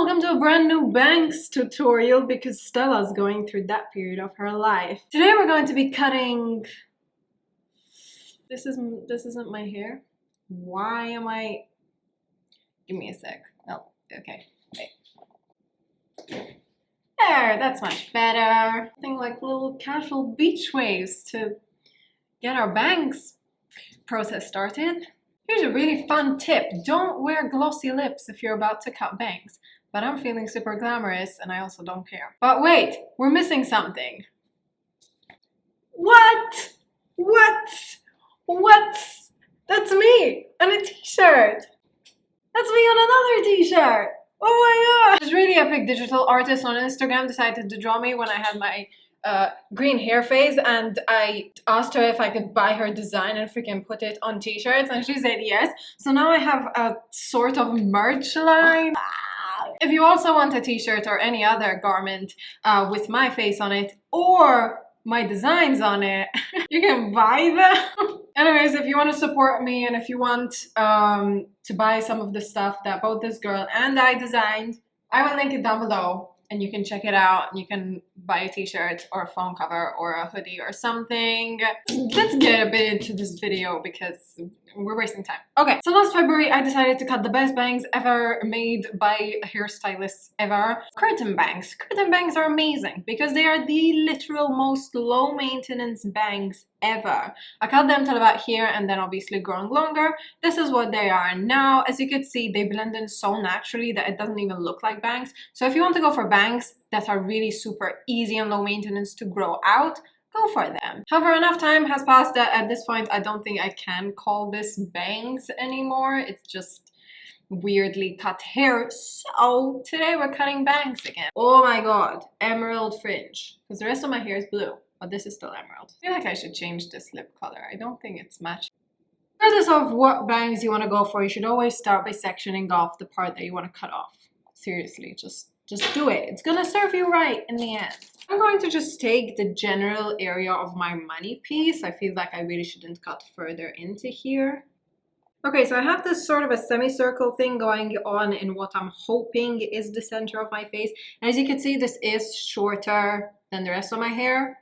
welcome to a brand new bangs tutorial because Stella's going through that period of her life. Today we're going to be cutting... This isn't my hair. Why am I... Give me a sec. Oh, okay, wait. There, that's much better. I think like little casual beach waves to get our bangs process started. Here's a really fun tip. Don't wear glossy lips if you're about to cut bangs. But I'm feeling super glamorous and I also don't care. But wait, we're missing something. What? What? That's me on a t-shirt. That's me on another t-shirt. Oh my god. This really epic digital artist on Instagram decided to draw me when I had my green hair phase, and I asked her if I could buy her design and freaking put it on t-shirts, and she said yes. So now I have a sort of merch line. If you also want a t-shirt or any other garment with my face on it or my designs on it, you can buy them. Anyways, if you want to support me and if you want to buy some of the stuff that both this girl and I designed, I will link it down below. And you can check it out, and you can buy a t-shirt or a phone cover or a hoodie or something. Let's get a bit into this video because we're wasting time. Okay, so last February I decided to cut the best bangs ever made by hairstylists ever. Curtain bangs. Curtain bangs are amazing because they are the literal most low maintenance bangs ever. I cut them till about here and then obviously growing longer. This is what they are now. As you can see, they blend in so naturally that it doesn't even look like bangs. So if you want to go for bangs that are really super easy and low maintenance to grow out, go for them. However, enough time has passed that at this point I don't think I can call this bangs anymore. It's just weirdly cut hair. So today we're cutting bangs again. Oh my god, emerald fringe. Because the rest of my hair is blue, but this is still emerald. I feel like I should change this lip color. I don't think it's matching. Regardless of what bangs you want to go for, you should always start by sectioning off the part that you want to cut off. Seriously, just do it. It's gonna serve you right in the end. I'm going to just take the general area of my money piece. I feel like I really shouldn't cut further into here. Okay, so I have this sort of a semicircle thing going on in what I'm hoping is the center of my face. And as you can see, this is shorter than the rest of my hair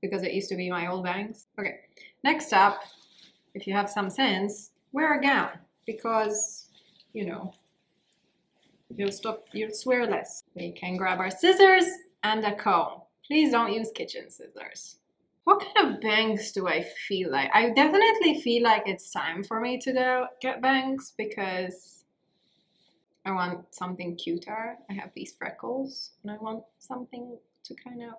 because it used to be my old bangs. Okay, next up, if you have some sense, wear a gown because, you know, you'll swear less. We can grab our scissors and a comb. Please don't use kitchen scissors. What kind of bangs do I feel like? I definitely feel like it's time for me to go get bangs because I want something cuter. I have these freckles and I want something to kind of,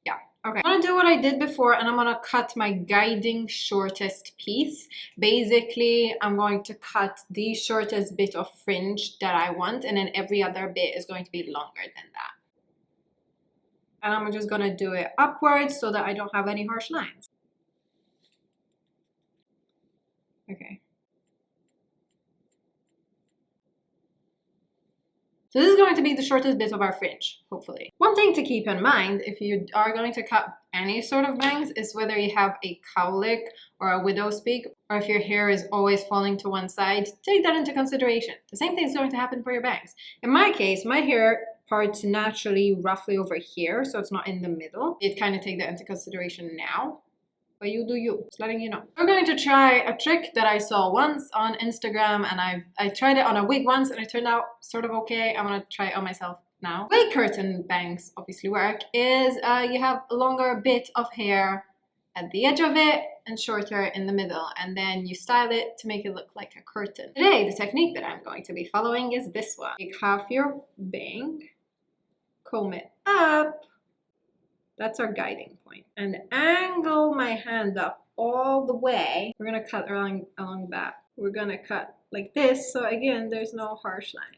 yeah. Okay, I'm gonna do what I did before and I'm gonna cut my guiding shortest piece. Basically, I'm going to cut the shortest bit of fringe that I want, and then every other bit is going to be longer than that. And I'm just gonna do it upwards so that I don't have any harsh lines. Okay. So this is going to be the shortest bit of our fringe, hopefully. One thing to keep in mind if you are going to cut any sort of bangs is whether you have a cowlick or a widow's peak, or if your hair is always falling to one side, take that into consideration. The same thing is going to happen for your bangs. In my case, my hair parts naturally roughly over here, so it's not in the middle. You'd kind of take that into consideration now. But you do you, just letting you know. We're going to try a trick that I saw once on Instagram, and I tried it on a wig once and it turned out sort of okay. I'm gonna try it on myself now. The way curtain bangs obviously work is you have a longer bit of hair at the edge of it and shorter in the middle, and then you style it to make it look like a curtain. Today, the technique that I'm going to be following is this one. Take half your bang, comb it up. That's our guiding point. And angle my hand up all the way. We're gonna cut along that. We're gonna cut like this, so again, there's no harsh line.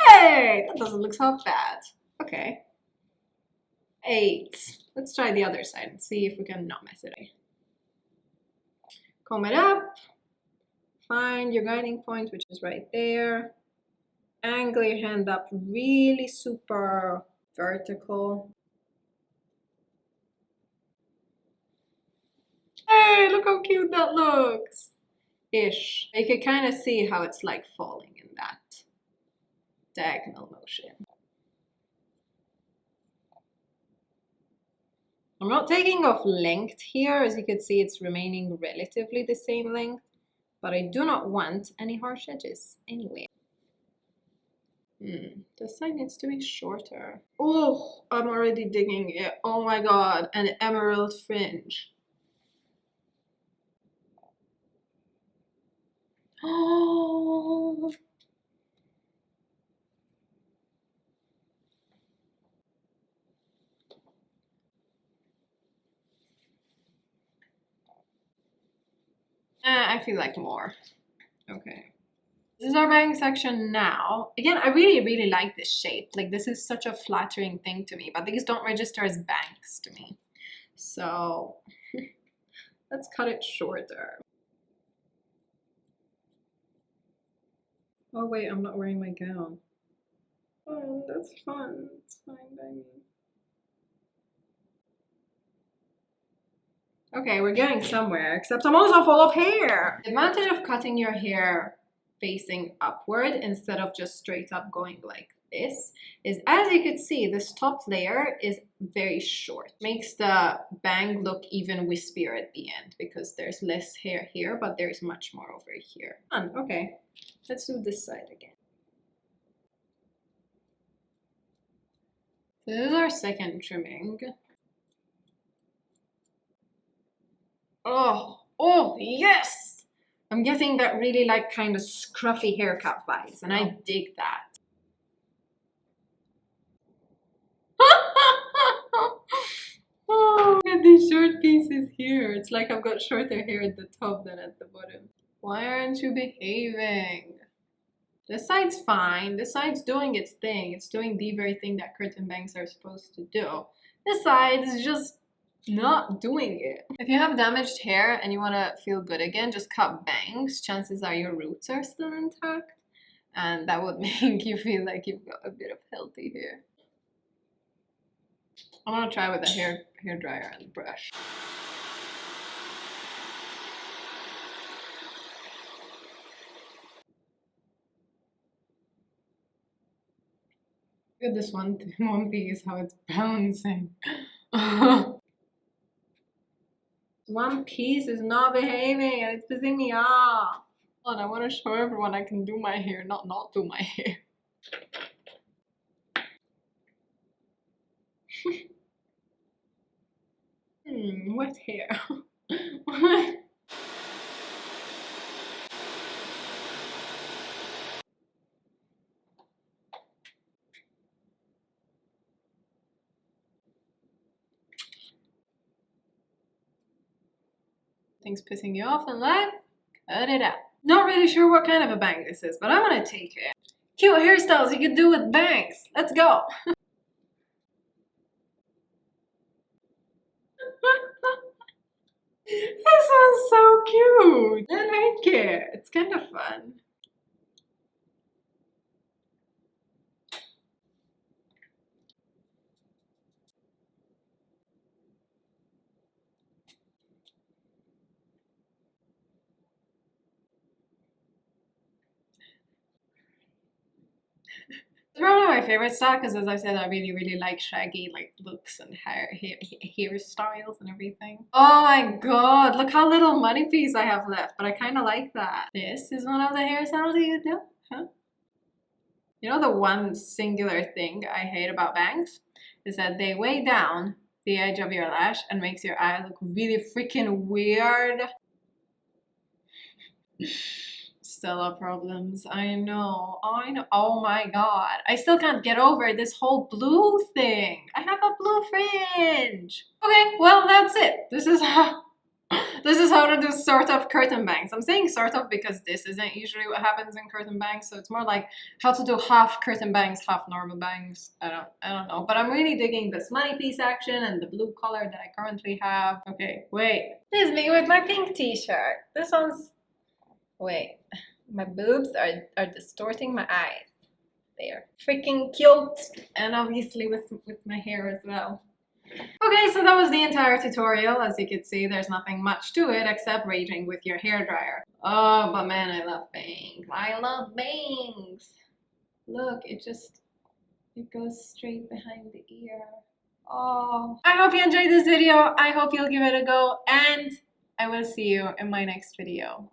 Hey, that doesn't look so bad. Okay. 8. Let's try the other side and see if we can not mess it up. Comb it up. Find your guiding point, which is right there. Angle your hand up really super vertical. Hey, look how cute that looks. ish. You can kind of see how it's like falling in that diagonal motion. I'm not taking off length here. As you can see, it's remaining relatively the same length, but I do not want any harsh edges anyway. This side needs to be shorter. Oh, I'm already digging it. Oh my god, an emerald fringe. Oh. I feel like more. Okay. This is our bang section now. Again, I really like this shape. Like, this is such a flattering thing to me, but these don't register as bangs to me. So let's cut it shorter. Oh wait, I'm not wearing my gown. Oh, that's fun. It's fine by me. Okay, we're getting somewhere, except I'm also full of hair. The advantage of cutting your hair facing upward instead of just straight up going like this is, as you can see, this top layer is very short. Makes the bang look even wispier at the end because there's less hair here, but there's much more over here. Okay, let's do this side again. So this is our second trimming. Oh, yes! I'm getting that really like kind of scruffy haircut vibes, and I dig that. Oh, look at these short pieces here. It's like I've got shorter hair at the top than at the bottom. Why aren't you behaving? This side's fine. This side's doing its thing. It's doing the very thing that curtain bangs are supposed to do. This side is just not doing it. If you have damaged hair and you want to feel good again, just cut bangs. Chances are your roots are still intact, and that would make you feel like you've got a bit of healthy hair. I'm gonna try with a hair dryer and brush. Look at this one piece, how it's bouncing. One piece is not behaving and it's pissing me off. And I want to show everyone I can do my hair, not do my hair. Wet hair. Things pissing you off in life? Cut it out. Not really sure what kind of a bang this is, but I'm gonna take it. Cute hairstyles you can do with bangs. Let's go. This one's so cute. I like it. It's kind of fun. It's probably my favorite style because, as I said, I really like shaggy like looks and hairstyles and everything. Oh my god, look how little money piece I have left, but I kind of like that. This is one of the hairstyles you do, huh? You know, the one singular thing I hate about bangs is that they weigh down the edge of your lash and makes your eye look really freaking weird. Stella problems. I know. Oh my god. I still can't get over this whole blue thing. I have a blue fringe. Okay, well, that's it. This is how to do sort of curtain bangs. I'm saying sort of because this isn't usually what happens in curtain bangs, so it's more like how to do half curtain bangs, half normal bangs. I don't know. But I'm really digging this money piece action and the blue color that I currently have. Okay, wait. This is me with my pink t-shirt. This one's... Wait, my boobs are distorting my eyes. They are freaking cute, and obviously with my hair as well. Okay, so that was the entire tutorial. As you can see, there's nothing much to it except raging with your hairdryer. Oh, but man, I love bangs. I love bangs. Look, it goes straight behind the ear. Oh, I hope you enjoyed this video. I hope you'll give it a go, and I will see you in my next video.